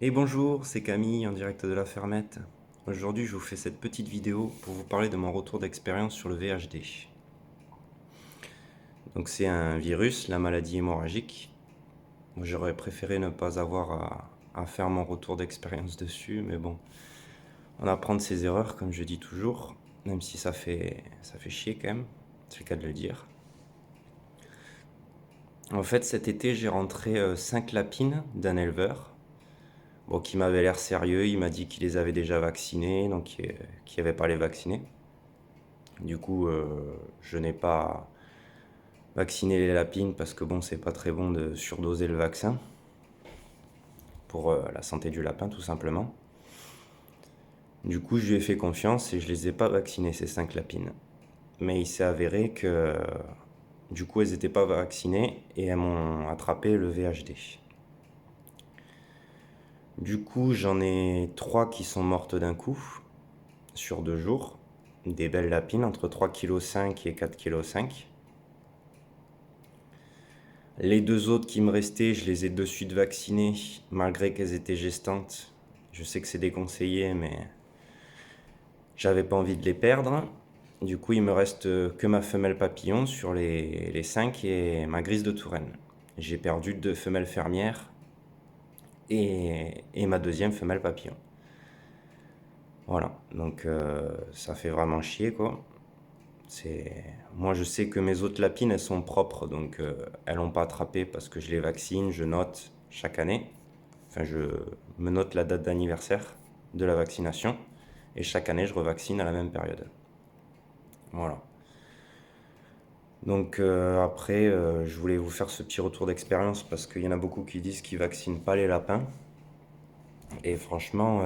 Et bonjour, c'est Camille en direct de la fermette. Aujourd'hui, je vous fais cette petite vidéo pour vous parler de mon retour d'expérience sur le VHD. Donc c'est un virus, la maladie hémorragique. Moi, j'aurais préféré ne pas avoir à faire mon retour d'expérience dessus, mais bon, on apprend de ses erreurs, comme je dis toujours, même si ça fait chier quand même, c'est le cas de le dire. En fait, cet été, j'ai rentré 5 lapines d'un éleveur, bon, qui m'avait l'air sérieux. Il m'a dit qu'il les avait déjà vaccinées, donc qu'il n'y avait pas à les vacciner. Du coup, je n'ai pas vacciné les lapines parce que bon, c'est pas très bon de surdoser le vaccin pour la santé du lapin, tout simplement. Du coup, je lui ai fait confiance et je les ai pas vaccinées, ces 5 lapines. Mais il s'est avéré que du coup, elles n'étaient pas vaccinées et elles m'ont attrapé le VHD. Du coup, j'en ai 3 qui sont mortes d'un coup sur 2 jours. Des belles lapines entre 3,5 kg et 4,5 kg. Les 2 autres qui me restaient, je les ai de suite vaccinées, malgré qu'elles étaient gestantes. Je sais que c'est déconseillé, mais j'avais pas envie de les perdre. Du coup, il me reste que ma femelle papillon sur les 5 et ma grise de Touraine. J'ai perdu 2 femelles fermières et ma deuxième femelle papillon. Voilà, donc ça fait vraiment chier, quoi. Moi, je sais que mes autres lapines, elles sont propres, donc elles n'ont pas attrapé parce que je les vaccine, je note chaque année. Enfin, je me note la date d'anniversaire de la vaccination et chaque année, je revaccine à la même période. Voilà. Donc après, je voulais vous faire ce petit retour d'expérience parce qu'il y en a beaucoup qui disent qu'ils vaccinent pas les lapins. Et franchement,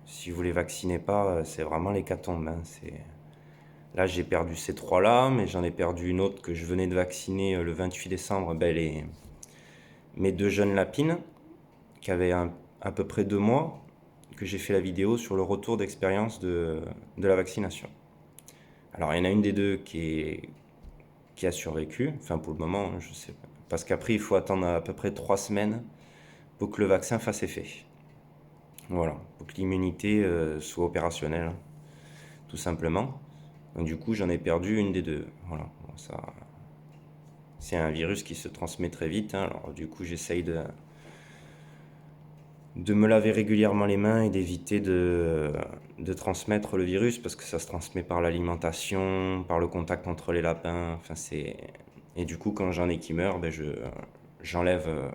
si vous les vaccinez pas, c'est vraiment l'hécatombe, hein. Là, j'ai perdu ces 3-là, mais j'en ai perdu une autre que je venais de vacciner le 28 décembre. Ben, mes 2 jeunes lapines, qui avaient à peu près 2 mois, que j'ai fait la vidéo sur le retour d'expérience de la vaccination. Alors, il y en a une des deux qui a survécu, enfin pour le moment, je sais pas. Parce qu'après, il faut attendre à peu près 3 semaines pour que le vaccin fasse effet. Voilà, pour que l'immunité soit opérationnelle, tout simplement. Donc, du coup, j'en ai perdu une des deux. Voilà, bon, ça, c'est un virus qui se transmet très vite, hein. Alors, du coup, j'essaye de me laver régulièrement les mains et d'éviter de transmettre le virus parce que ça se transmet par l'alimentation, par le contact entre les lapins. Enfin, et du coup, quand j'en ai qui meurent, ben j'enlève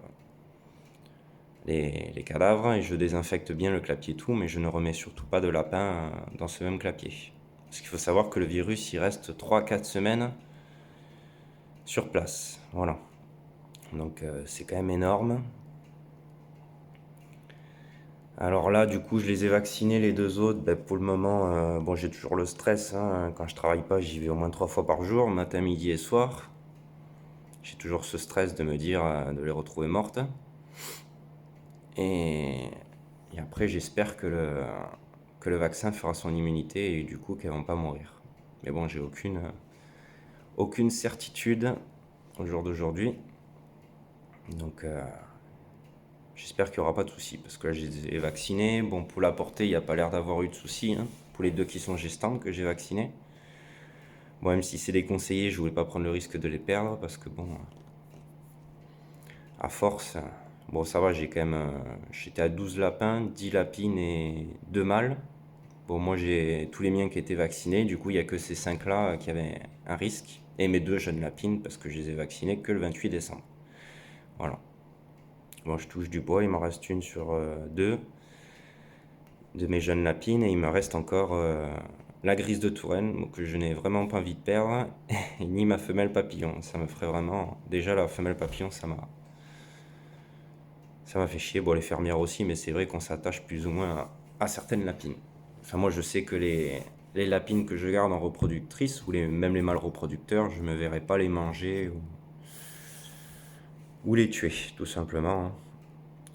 les cadavres et je désinfecte bien le clapier tout, mais je ne remets surtout pas de lapin dans ce même clapier. Parce qu'il faut savoir que le virus, il reste 3 à 4 semaines sur place. Voilà. Donc c'est quand même énorme. Alors là, du coup, je les ai vaccinés, les 2 autres. Ben, pour le moment, bon, j'ai toujours le stress, hein. Quand je travaille pas, j'y vais au moins 3 fois par jour, matin, midi et soir. J'ai toujours ce stress de me dire de les retrouver mortes. Et, et après, j'espère que le vaccin fera son immunité et du coup qu'elles vont pas mourir. Mais bon, j'ai aucune certitude au jour d'aujourd'hui. Donc j'espère qu'il n'y aura pas de soucis parce que là, je les ai vaccinés. Bon, pour la portée, il n'y a pas l'air d'avoir eu de soucis, hein, pour les 2 qui sont gestantes que j'ai vaccinées. Bon, même si c'est déconseillé, je voulais pas prendre le risque de les perdre parce que bon, à force, bon, ça va, j'étais à 12 lapins, 10 lapines et 2 mâles. Bon, moi, j'ai tous les miens qui étaient vaccinés, du coup, il n'y a que ces 5-là qui avaient un risque. Et mes 2 jeunes lapines parce que je les ai vaccinés que le 28 décembre. Voilà. Bon, je touche du bois, il m'en reste une sur 2 de mes jeunes lapines et il me reste encore la grise de Touraine que je n'ai vraiment pas envie de perdre et ni ma femelle papillon. Ça me ferait vraiment. Déjà, la femelle papillon, ça m'a fait chier. Bon, les fermières aussi, mais c'est vrai qu'on s'attache plus ou moins à certaines lapines. Enfin, moi, je sais que les lapines que je garde en reproductrice, ou même les mâles reproducteurs, je me verrais pas les manger ou les tuer, tout simplement, hein.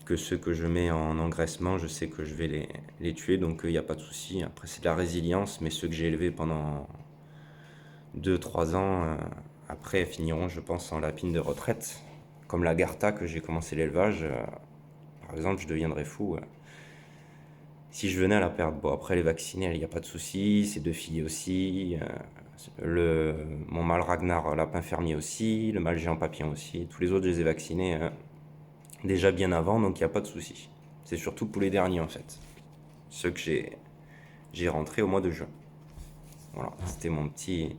Que ceux que je mets en engraissement, je sais que je vais les tuer, donc il n'y a pas de souci. Après, c'est de la résilience, mais ceux que j'ai élevés pendant 2 3 ans, après, elles finiront, je pense, en lapine de retraite. Comme la Garta que j'ai commencé l'élevage, Par exemple, je deviendrais fou si je venais à la perdre. Bon, après, les vaccinés, il n'y a pas de souci, c'est deux filles aussi. Mon mâle Ragnar lapin fermier aussi, le mâle géant papillon aussi. Tous les autres, je les ai vaccinés déjà bien avant, donc il n'y a pas de souci. C'est surtout pour les derniers en fait. Ceux que j'ai rentrés au mois de juin. Voilà, c'était mon petit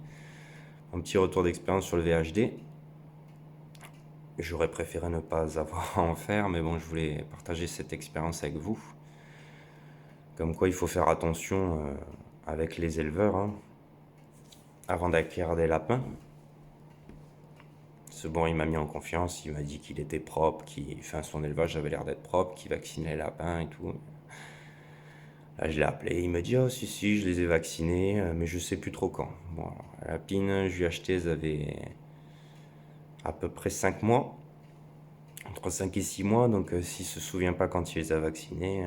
retour d'expérience sur le VHD. J'aurais préféré ne pas avoir à en faire, mais bon, je voulais partager cette expérience avec vous. Comme quoi, il faut faire attention avec les éleveurs hein, avant d'acquérir des lapins. Ce bon, il m'a mis en confiance, il m'a dit qu'il était propre, son élevage avait l'air d'être propre, qu'il vaccinait les lapins et tout. Là, je l'ai appelé, il m'a dit oh si, je les ai vaccinés, mais je sais plus trop quand. Bon, la lapine, je lui ai acheté, elles avaient à peu près 5 mois, entre 5 et 6 mois, donc s'il se souvient pas quand il les a vaccinés,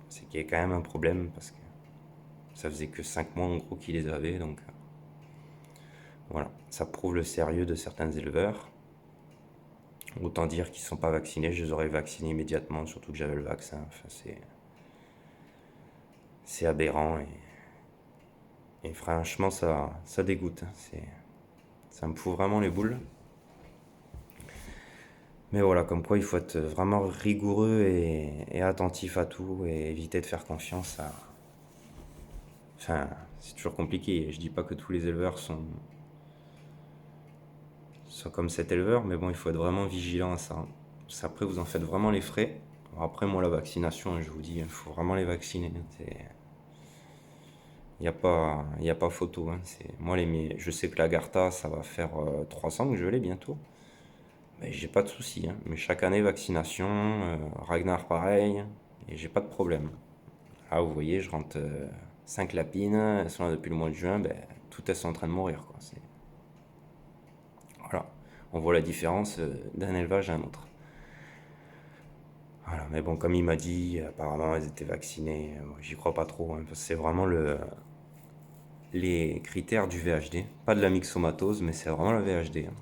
c'est qu'il y a quand même un problème, parce que ça faisait que 5 mois en gros qu'il les avait, donc voilà, ça prouve le sérieux de certains éleveurs. Autant dire qu'ils ne sont pas vaccinés, je les aurais vaccinés immédiatement, surtout que j'avais le vaccin. Enfin, c'est aberrant et franchement, ça dégoûte. Ça me fout vraiment les boules. Mais voilà, comme quoi il faut être vraiment rigoureux et attentif à tout et éviter de faire confiance à. Enfin, c'est toujours compliqué. Je dis pas que tous les éleveurs sont comme cet éleveur, mais bon, il faut être vraiment vigilant à ça. Après, vous en faites vraiment les frais. Alors après, moi, la vaccination, je vous dis, il faut vraiment les vacciner. Il n'y a pas photo. Hein. Moi, je sais que la Gartha, ça va faire 3 ans que je l'ai bientôt. Mais j'ai pas de soucis. Hein. Mais chaque année, vaccination. Ragnar, pareil. Et j'ai pas de problème. Là, vous voyez, je rentre 5 lapines. Elles sont là depuis le mois de juin. Ben, toutes elles sont en train de mourir. Quoi. Voilà. On voit la différence d'un élevage à un autre. Voilà. Mais bon, comme il m'a dit, apparemment, elles étaient vaccinées. Moi, j'y crois pas trop. Hein, parce que c'est vraiment les critères du VHD. Pas de la myxomatose, mais c'est vraiment la VHD. Hein.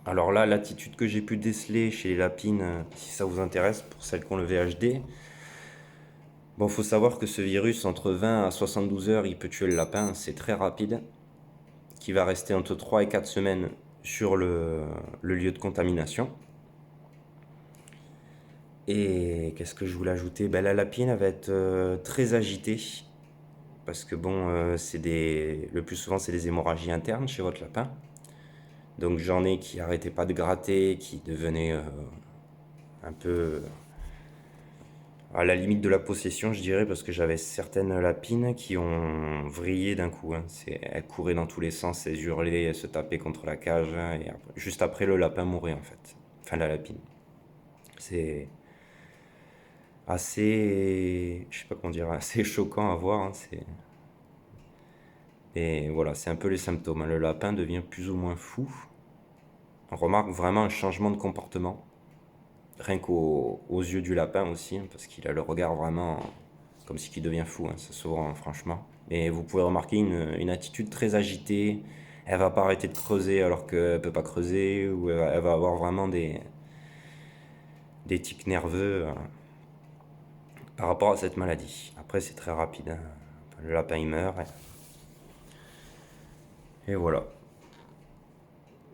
Alors là, l'attitude que j'ai pu déceler chez les lapines, si ça vous intéresse, pour celles qui ont le VHD, bon, faut savoir que ce virus, entre 20 à 72 heures, il peut tuer le lapin, c'est très rapide, qui va rester entre 3 et 4 semaines sur le lieu de contamination. Et qu'est-ce que je voulais ajouter? Ben, la lapine, elle va être très agitée, parce que bon, le plus souvent, c'est des hémorragies internes chez votre lapin. Donc j'en ai qui arrêtaient pas de gratter, qui devenaient un peu à la limite de la possession, je dirais, parce que j'avais certaines lapines qui ont vrillé d'un coup. Hein. Elles couraient dans tous les sens, elles hurlaient, elles se tapaient contre la cage, hein, et juste après, le lapin mourait en fait. Enfin, la lapine. C'est assez, je sais pas comment dire, assez choquant à voir. Hein, et voilà, c'est un peu les symptômes. Hein. Le lapin devient plus ou moins fou. On remarque vraiment un changement de comportement. Rien aux yeux du lapin aussi, hein, parce qu'il a le regard vraiment comme si il devient fou, hein, ça se voit, hein, franchement. Mais vous pouvez remarquer une attitude très agitée. Elle va pas arrêter de creuser alors qu'elle peut pas creuser, ou elle va avoir vraiment des tics nerveux par rapport à cette maladie. Après, c'est très rapide. Hein. Le lapin il meurt. Et voilà.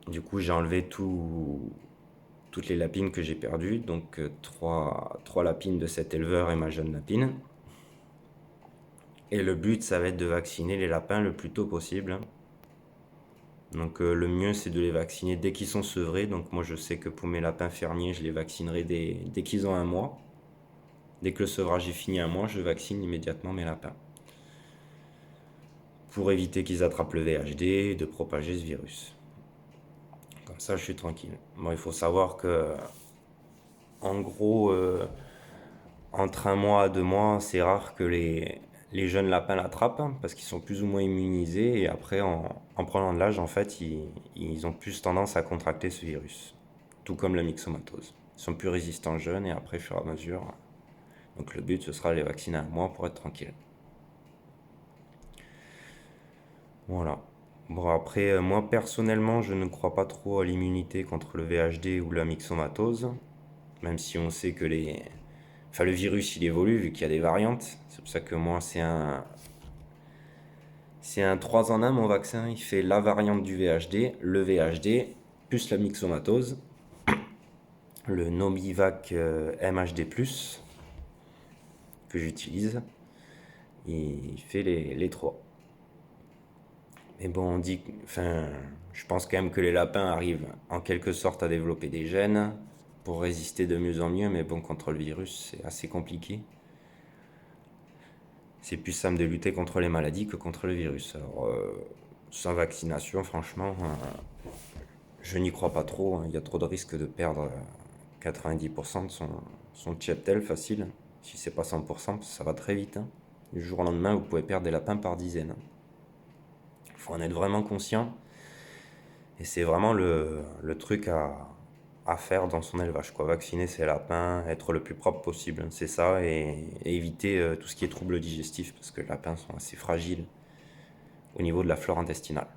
Du coup, j'ai enlevé toutes les lapines que j'ai perdues. Donc, trois lapines de cet éleveur et ma jeune lapine. Et le but, ça va être de vacciner les lapins le plus tôt possible. Donc le mieux, c'est de les vacciner dès qu'ils sont sevrés. Donc moi, je sais que pour mes lapins fermiers, je les vaccinerai dès qu'ils ont 1 mois. Dès que le sevrage est fini 1 mois, je vaccine immédiatement mes lapins. Pour éviter qu'ils attrapent le VHD et de propager ce virus. Comme ça, je suis tranquille. Bon, il faut savoir que, en gros, entre 1 mois à 2 mois, c'est rare que les jeunes lapins l'attrapent hein, parce qu'ils sont plus ou moins immunisés et après, en prenant de l'âge, en fait, ils ont plus tendance à contracter ce virus. Tout comme la myxomatose. Ils sont plus résistants jeunes et après, au fur et à mesure. Donc le but, ce sera de les vacciner 1 mois pour être tranquille. Voilà. Bon, après, moi personnellement, je ne crois pas trop à l'immunité contre le VHD ou la myxomatose. même si on sait que enfin, le virus il évolue vu qu'il y a des variantes. C'est pour ça que moi c'est un 3 en 1 mon vaccin. Il fait la variante du VHD, le VHD, plus la myxomatose, le Novivac MHD+, que j'utilise. Il fait les trois. Mais bon, enfin, je pense quand même que les lapins arrivent en quelque sorte à développer des gènes pour résister de mieux en mieux, mais bon, contre le virus, c'est assez compliqué. C'est plus simple de lutter contre les maladies que contre le virus. Alors, sans vaccination, franchement, je n'y crois pas trop, hein. Il y a trop de risques de perdre 90% de son cheptel facile. Si c'est pas 100%, ça va très vite, hein. Du jour au lendemain, vous pouvez perdre des lapins par dizaines. Il faut en être vraiment conscient. Et c'est vraiment le truc à faire dans son élevage, quoi. Vacciner ses lapins, être le plus propre possible, c'est ça, et éviter tout ce qui est troubles digestifs, parce que les lapins sont assez fragiles au niveau de la flore intestinale.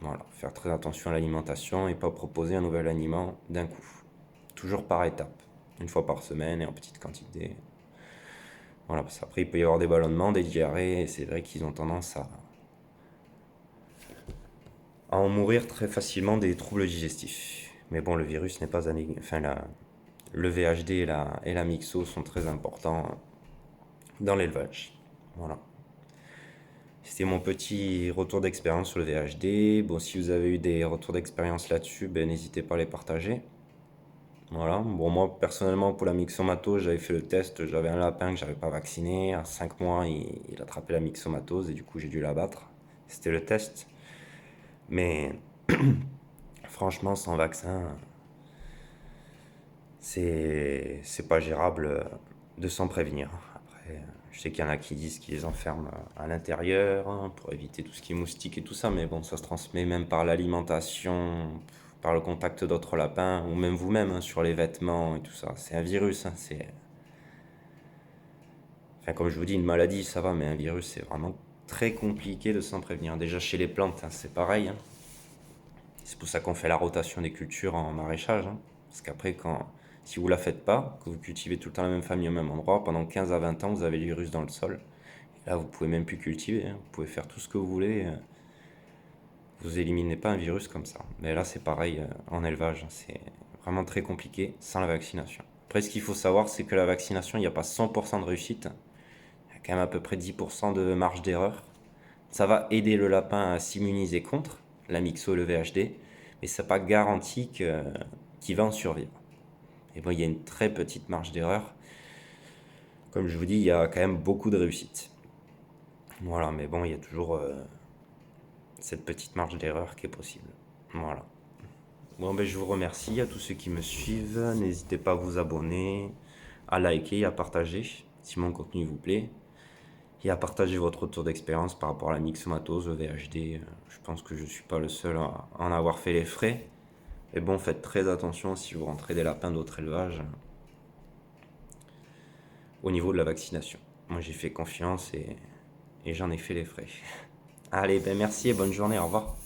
Voilà, faire très attention à l'alimentation et pas proposer un nouvel aliment d'un coup. Toujours par étapes, une fois par semaine et en petite quantité. Voilà, parce qu'après il peut y avoir des ballonnements, des diarrhées, et c'est vrai qu'ils ont tendance à en mourir très facilement des troubles digestifs. Mais bon, le virus n'est pas enfin, le VHD et la Mixo sont très importants dans l'élevage. Voilà. C'était mon petit retour d'expérience sur le VHD. Bon, si vous avez eu des retours d'expérience là-dessus, ben, n'hésitez pas à les partager. Voilà. Bon, moi, personnellement, pour la myxomatose, j'avais fait le test. J'avais un lapin que j'avais pas vacciné. À 5 mois, il attrapait la myxomatose et du coup, j'ai dû l'abattre. C'était le test. Mais franchement, sans vaccin, c'est pas gérable de s'en prévenir. Après, je sais qu'il y en a qui disent qu'ils les enferment à l'intérieur hein, pour éviter tout ce qui est moustique et tout ça, mais bon, ça se transmet même par l'alimentation, par le contact d'autres lapins, ou même vous-même hein, sur les vêtements et tout ça. C'est un virus, hein, Enfin, comme je vous dis, une maladie, ça va, mais un virus, c'est vraiment très compliqué de s'en prévenir. Déjà chez les plantes, hein, c'est pareil, hein. C'est pour ça qu'on fait la rotation des cultures en maraîchage, hein. Parce qu'après, si vous la faites pas, que vous cultivez tout le temps la même famille au même endroit, pendant 15 à 20 ans, vous avez le virus dans le sol. Et là, vous pouvez même plus cultiver, hein. Vous pouvez faire tout ce que vous voulez. Vous éliminez pas un virus comme ça. Mais là, c'est pareil en élevage, hein. C'est vraiment très compliqué sans la vaccination. Après, ce qu'il faut savoir, c'est que la vaccination, il n'y a pas 100% de réussite. Il y a quand même à peu près 10% de marge d'erreur. Ça va aider le lapin à s'immuniser contre la myxo et le VHD, mais ça n'est pas garanti qu'il va en survivre. Et bon, il y a une très petite marge d'erreur. Comme je vous dis, il y a quand même beaucoup de réussite. Voilà, mais bon, il y a toujours cette petite marge d'erreur qui est possible. Voilà. Bon, ben, je vous remercie à tous ceux qui me suivent. N'hésitez pas à vous abonner, à liker et à partager si mon contenu vous plaît. Et à partager votre retour d'expérience par rapport à la myxomatose, au VHD. Je pense que je ne suis pas le seul à en avoir fait les frais. Et bon, faites très attention si vous rentrez des lapins d'autres élevages au niveau de la vaccination. Moi, j'ai fait confiance et j'en ai fait les frais. Allez, ben merci et bonne journée, au revoir.